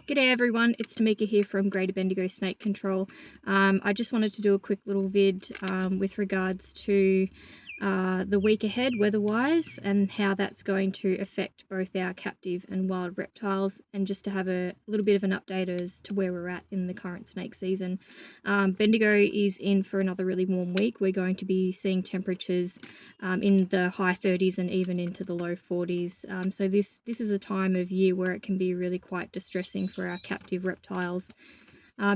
G'day everyone, it's Tamika here from Greater Bendigo Snake Control. I just wanted to do a quick little vid with regards to the week ahead weather-wise and how that's going to affect both our captive and wild reptiles, and just to have a little bit of an update as to where we're at in the current snake season. Bendigo is in for another really warm week. We're going to be seeing temperatures in the high 30s and even into the low 40s. So this is a time of year where it can be really quite distressing for our captive reptiles.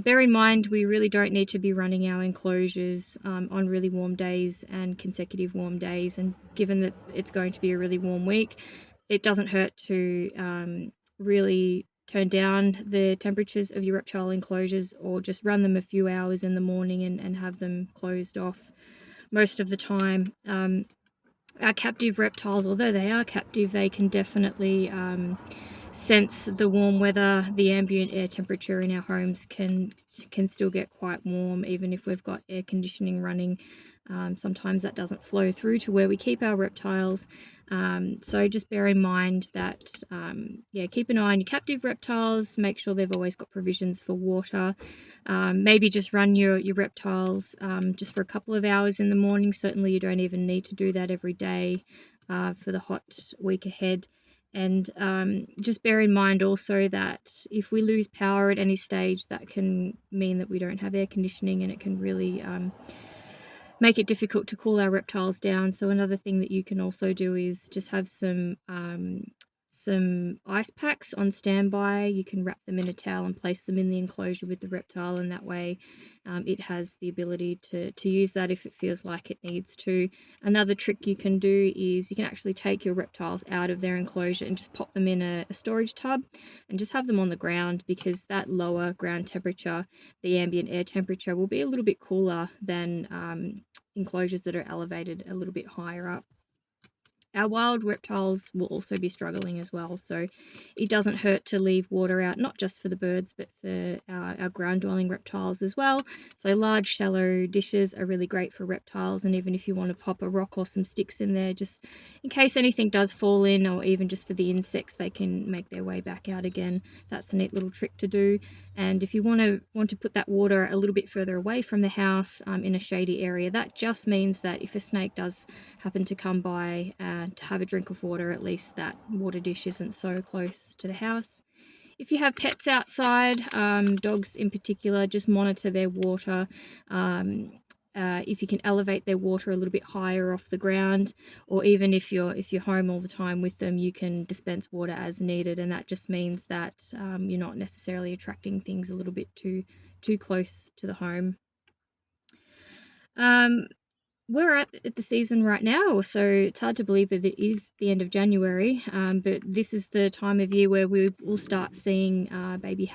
Bear in mind, we really don't need to be running our enclosures on really warm days and consecutive warm days. And given that it's going to be a really warm week, it doesn't hurt to really turn down the temperatures of your reptile enclosures, or just run them a few hours in the morning and have them closed off most of the time. Our captive reptiles, although they are captive, they can definitely sense the warm weather. The ambient air temperature in our homes can still get quite warm, even if we've got air conditioning running. Sometimes that doesn't flow through to where we keep our reptiles. So just bear in mind that, keep an eye on your captive reptiles. Make sure they've always got provisions for water. Maybe just run your reptiles just for a couple of hours in the morning. Certainly you don't even need to do that every day for the hot week ahead. And just bear in mind also that if we lose power at any stage, that can mean that we don't have air conditioning, and it can really make it difficult to cool our reptiles down. So another thing that you can also do is just have some ice packs on standby. You can wrap them in a towel and place them in the enclosure with the reptile, and that way it has the ability to use that if it feels like it needs to. Another trick you can do is you can actually take your reptiles out of their enclosure and just pop them in a storage tub and just have them on the ground, because that lower ground temperature, the ambient air temperature, will be a little bit cooler than enclosures that are elevated a little bit higher up. Our wild reptiles will also be struggling as well, so it doesn't hurt to leave water out, not just for the birds, but for our ground-dwelling reptiles as well. So large, shallow dishes are really great for reptiles, and even if you want to pop a rock or some sticks in there, just in case anything does fall in, or even just for the insects, they can make their way back out again. That's a neat little trick to do. And if you want to put that water a little bit further away from the house in a shady area, that just means that if a snake does happen to come by to have a drink of water, at least that water dish isn't so close to the house. If you have pets outside, dogs in particular, just monitor their water. If you can elevate their water a little bit higher off the ground, or even if you're home all the time with them, you can dispense water as needed, and that just means that you're not necessarily attracting things a little bit too close to the home. We're at the season right now, so it's hard to believe that it is the end of January, but this is the time of year where we will start seeing baby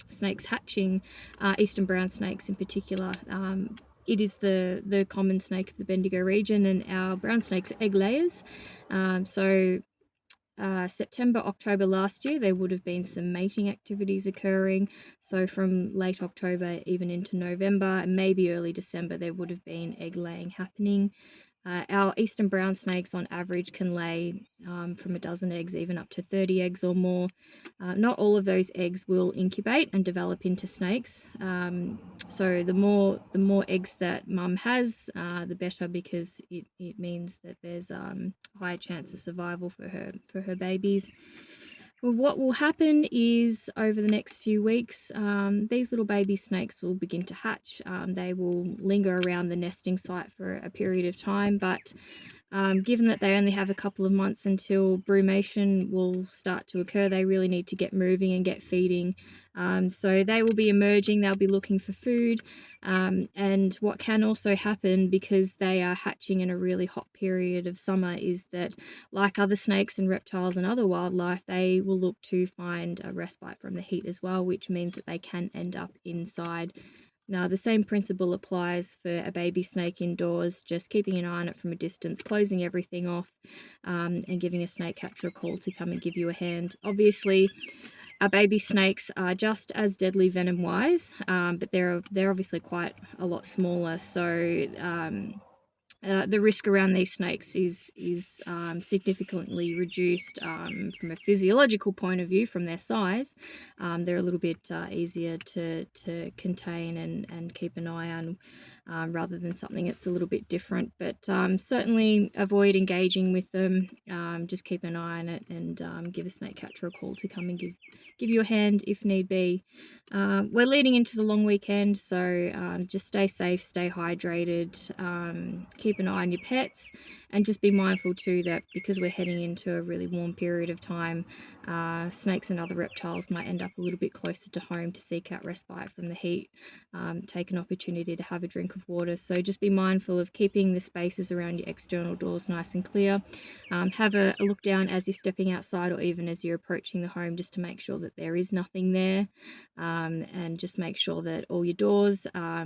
snakes hatching, eastern brown snakes in particular. It is the common snake of the Bendigo region, and our brown snakes are egg layers. September, October last year, there would have been some mating activities occurring. So from late October even into November and maybe early December, there would have been egg laying happening. Our eastern brown snakes on average can lay from a dozen eggs even up to 30 eggs or more. Not all of those eggs will incubate and develop into snakes. So the more eggs that mum has, the better, because it means that there's a higher chance of survival for her babies. Well, what will happen is over the next few weeks, these little baby snakes will begin to hatch. They will linger around the nesting site for a period of time, but given that they only have a couple of months until brumation will start to occur, they really need to get moving and get feeding. So they will be emerging, they'll be looking for food. And what can also happen, because they are hatching in a really hot period of summer, is that, like other snakes and reptiles and other wildlife, they will look to find a respite from the heat as well, which means that they can end up inside. Now, the same principle applies for a baby snake indoors, just keeping an eye on it from a distance, closing everything off, and giving a snake catcher a call to come and give you a hand. Obviously, our baby snakes are just as deadly venom-wise, but they're obviously quite a lot smaller, so the risk around these snakes is significantly reduced from a physiological point of view from their size. They're a little bit easier to contain and keep an eye on, rather than something that's a little bit different. But certainly avoid engaging with them. Just keep an eye on it, and give a snake catcher a call to come and give you a hand if need be. We're leading into the long weekend, so just stay safe, stay hydrated, keep an eye on your pets, and just be mindful too that because we're heading into a really warm period of time, snakes and other reptiles might end up a little bit closer to home to seek out respite from the heat. Take an opportunity to have a drink of water. So just be mindful of keeping the spaces around your external doors nice and clear. Have a look down as you're stepping outside, or even as you're approaching the home, just to make sure that there is nothing there. And just make sure that all your doors are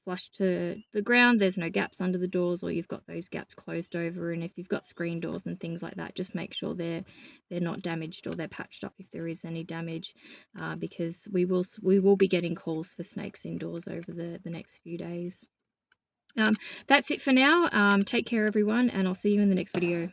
flush to the ground. There's no gaps under the doors, or you've got those gaps closed over. And if you've got screen doors and things like that, just make sure they're not damaged, or they're patched up if there is any damage, because we will be getting calls for snakes indoors over the next few days. That's it for now. Take care, everyone, and I'll see you in the next video.